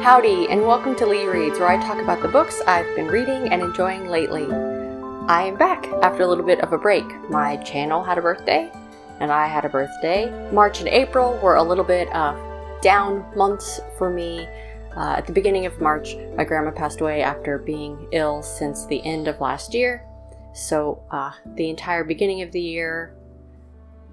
Howdy, and welcome to LeeReads, where I talk about the books I've been reading and enjoying lately. I am back after a little bit of a break. My channel had a birthday, and I had a birthday. March and April were a little bit of down months for me. At the beginning of March, my grandma passed away after being ill since the end of last year. So the entire beginning of the year,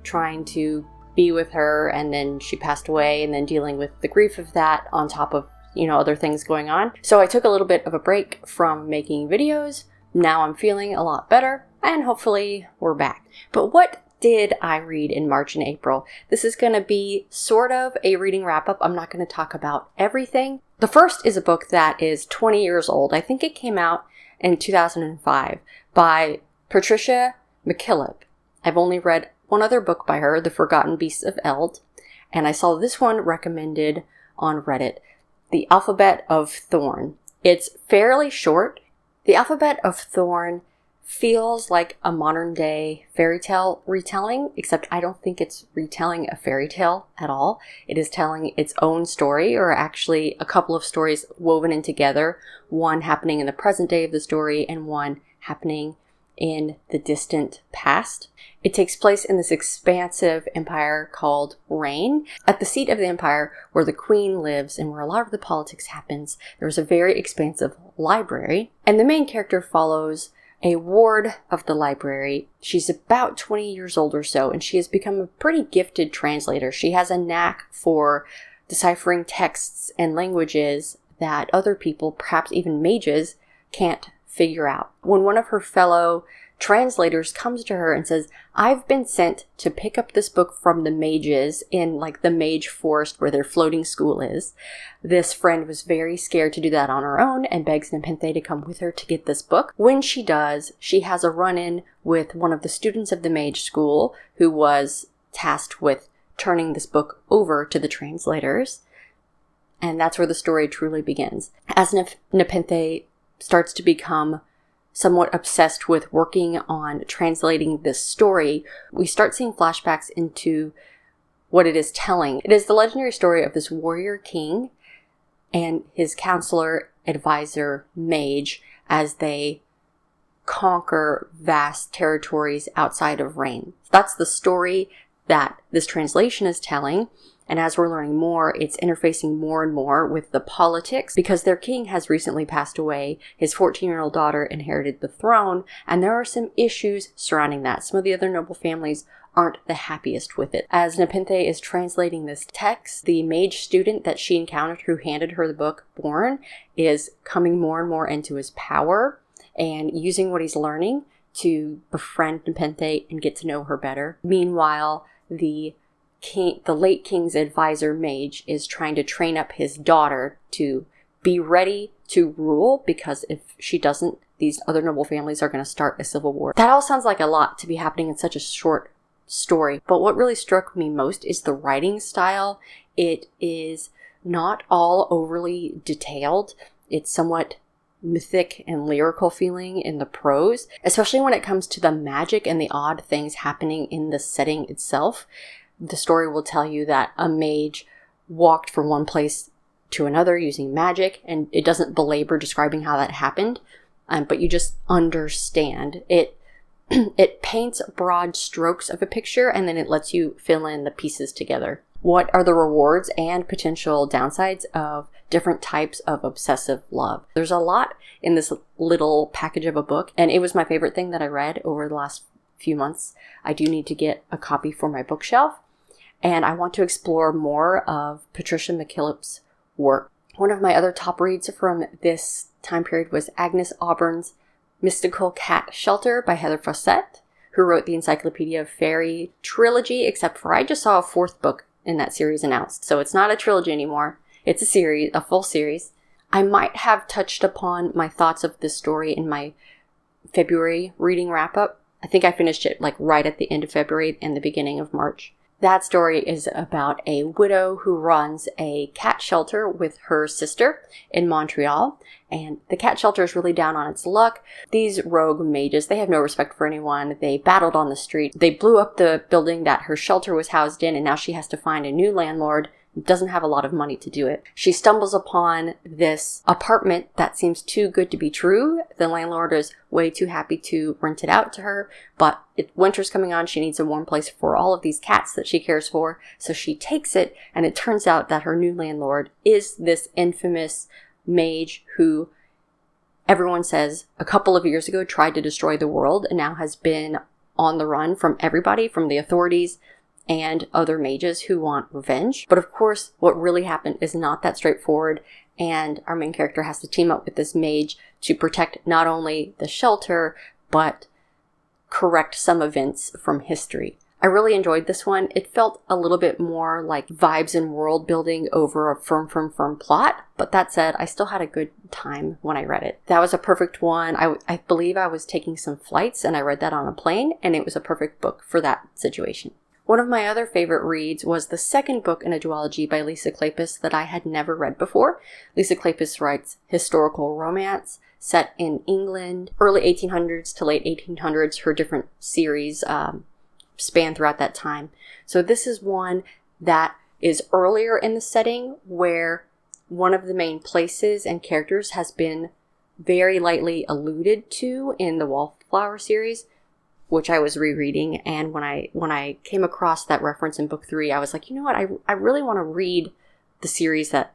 trying to be with her, and then she passed away, and then dealing with the grief of that on top of other things going on. So I took a little bit of a break from making videos. Now I'm feeling a lot better, and hopefully we're back. But what did I read in March and April? This is going to be sort of a reading wrap-up. I'm not going to talk about everything. The first is a book that is 20 years old. I think it came out in 2005 by Patricia McKillip. I've only read one other book by her, The Forgotten Beasts of Eld, and I saw this one recommended on Reddit. The Alphabet of Thorn. It's fairly short. The Alphabet of Thorn feels like a modern day fairy tale retelling, except I don't think it's retelling a fairy tale at all. It is telling its own story, or actually a couple of stories woven in together, one happening in the present day of the story and one happening in the distant past. It takes place in this expansive empire called Reign. At the seat of the empire, where the queen lives and where a lot of the politics happens, there's a very expansive library, and the main character follows a ward of the library. She's about 20 years old or so, and she has become a pretty gifted translator. She has a knack for deciphering texts and languages that other people, perhaps even mages, can't figure out. When one of her fellow translators comes to her and says, "I've been sent to pick up this book from the mages in the mage forest where their floating school is," this friend was very scared to do that on her own and begs Nepenthe to come with her to get this book. When she does, she has a run-in with one of the students of the mage school who was tasked with turning this book over to the translators. And that's where the story truly begins. As Nepenthe starts to become somewhat obsessed with working on translating this story, we start seeing flashbacks into what it is telling. It is the legendary story of this warrior king and his counselor, advisor, mage, as they conquer vast territories outside of Reign. That's the story that this translation is telling. And as we're learning more, it's interfacing more and more with the politics because their king has recently passed away. His 14-year-old daughter inherited the throne, and there are some issues surrounding that. Some of the other noble families aren't the happiest with it. As Nepenthe is translating this text, the mage student that she encountered who handed her the book, Born, is coming more and more into his power and using what he's learning to befriend Nepenthe and get to know her better. Meanwhile, the late king's advisor mage is trying to train up his daughter to be ready to rule, because if she doesn't, these other noble families are going to start a civil war. That all sounds like a lot to be happening in such a short story, but what really struck me most is the writing style. It is not all overly detailed. It's somewhat mythic and lyrical feeling in the prose, especially when it comes to the magic and the odd things happening in the setting itself. The story will tell you that a mage walked from one place to another using magic, and it doesn't belabor describing how that happened, but you just understand. It paints broad strokes of a picture, and then it lets you fill in the pieces together. What are the rewards and potential downsides of different types of obsessive love? There's a lot in this little package of a book, and it was my favorite thing that I read over the last few months. I do need to get a copy for my bookshelf, and I want to explore more of Patricia McKillip's work. One of my other top reads from this time period was Agnes Auburn's Mystical Cat Shelter by Heather Fawcett, who wrote the Encyclopedia of Fairy trilogy, except for I just saw a fourth book in that series announced. So it's not a trilogy anymore. It's a series, a full series. I might have touched upon my thoughts of this story in my February reading wrap-up. I think I finished it right at the end of February and the beginning of March. That story is about a widow who runs a cat shelter with her sister in Montreal, and the cat shelter is really down on its luck. These rogue mages, they have no respect for anyone. They battled on the street. They blew up the building that her shelter was housed in, and now she has to find a new landlord doesn't have a lot of money to do it. She stumbles upon this apartment that seems too good to be true. The landlord is way too happy to rent it out to her, but winter's coming on. She needs a warm place for all of these cats that she cares for. So she takes it, and it turns out that her new landlord is this infamous mage who everyone says a couple of years ago tried to destroy the world and now has been on the run from everybody, from the authorities and other mages who want revenge. But of course, what really happened is not that straightforward, and our main character has to team up with this mage to protect not only the shelter, but correct some events from history. I really enjoyed this one. It felt a little bit more like vibes and world building over a firm plot. But that said, I still had a good time when I read it. That was a perfect one. I believe I was taking some flights and I read that on a plane, and it was a perfect book for that situation. One of my other favorite reads was the second book in a duology by Lisa Kleypas that I had never read before. Lisa Kleypas writes historical romance set in England, early 1800s to late 1800s. Her different series span throughout that time. So this is one that is earlier in the setting, where one of the main places and characters has been very lightly alluded to in the Wallflower series, which I was rereading. And when I came across that reference in book 3, I was like, you know what, I really want to read the series that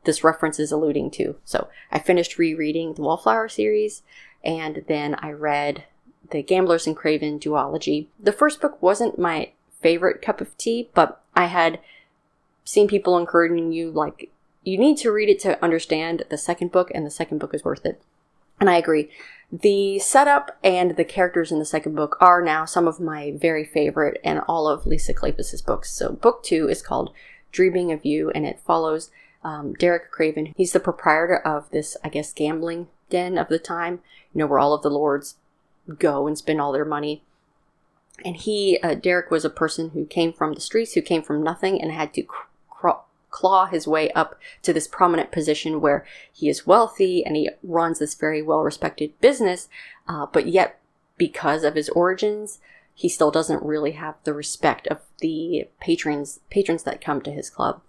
this reference is alluding to. So I finished rereading the Wallflower series, and then I read the Gamblers and Craven duology. The first book wasn't my favorite cup of tea, but I had seen people encouraging you, like, you need to read it to understand the second book, and the second book is worth it. And I agree. The setup and the characters in the second book are now some of my very favorite in all of Lisa Kleypas' books. So book 2 is called Dreaming of You, and it follows Derek Craven. He's the proprietor of this, I guess, gambling den of the time, where all of the lords go and spend all their money. And Derek was a person who came from the streets, who came from nothing, and had to claw his way up to this prominent position where he is wealthy and he runs this very well-respected business, but yet because of his origins, he still doesn't really have the respect of the patrons that come to his club.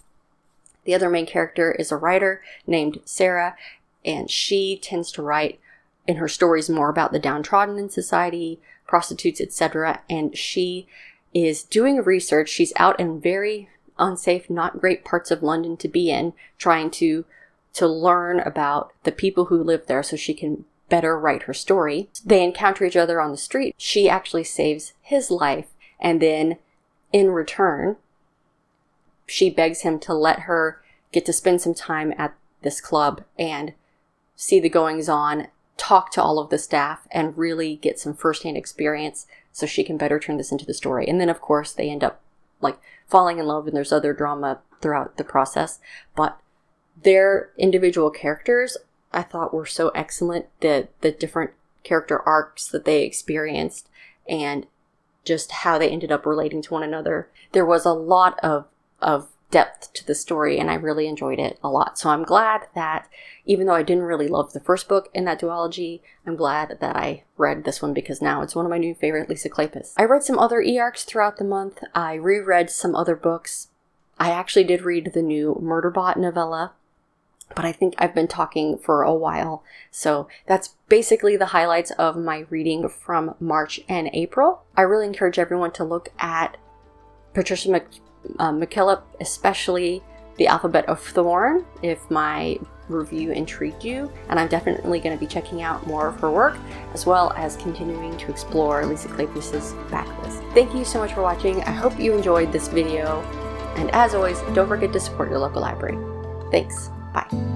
The other main character is a writer named Sarah, and she tends to write in her stories more about the downtrodden in society, prostitutes, etc. And she is doing research. She's out in very unsafe, not great parts of London to be in, trying to learn about the people who live there so she can better write her story. They encounter each other on the street. She actually saves his life, and then in return, she begs him to let her get to spend some time at this club and see the goings-on, talk to all of the staff, and really get some firsthand experience so she can better turn this into the story. And then, of course, they end up falling in love, and there's other drama throughout the process. But their individual characters, I thought, were so excellent. The different character arcs that they experienced and just how they ended up relating to one another. There was a lot of depth to the story, and I really enjoyed it a lot. So I'm glad that, even though I didn't really love the first book in that duology, I'm glad that I read this one, because now it's one of my new favorite Lisa Kleypas. I read some other eARCs throughout the month. I reread some other books. I actually did read the new Murderbot novella, but I think I've been talking for a while. So that's basically the highlights of my reading from March and April. I really encourage everyone to look at Patricia McKillop, especially The Alphabet of Thorn, if my review intrigued you. And I'm definitely going to be checking out more of her work, as well as continuing to explore Lisa Kleypas' backlist. Thank you so much for watching. I hope you enjoyed this video. And as always, don't forget to support your local library. Thanks. Bye.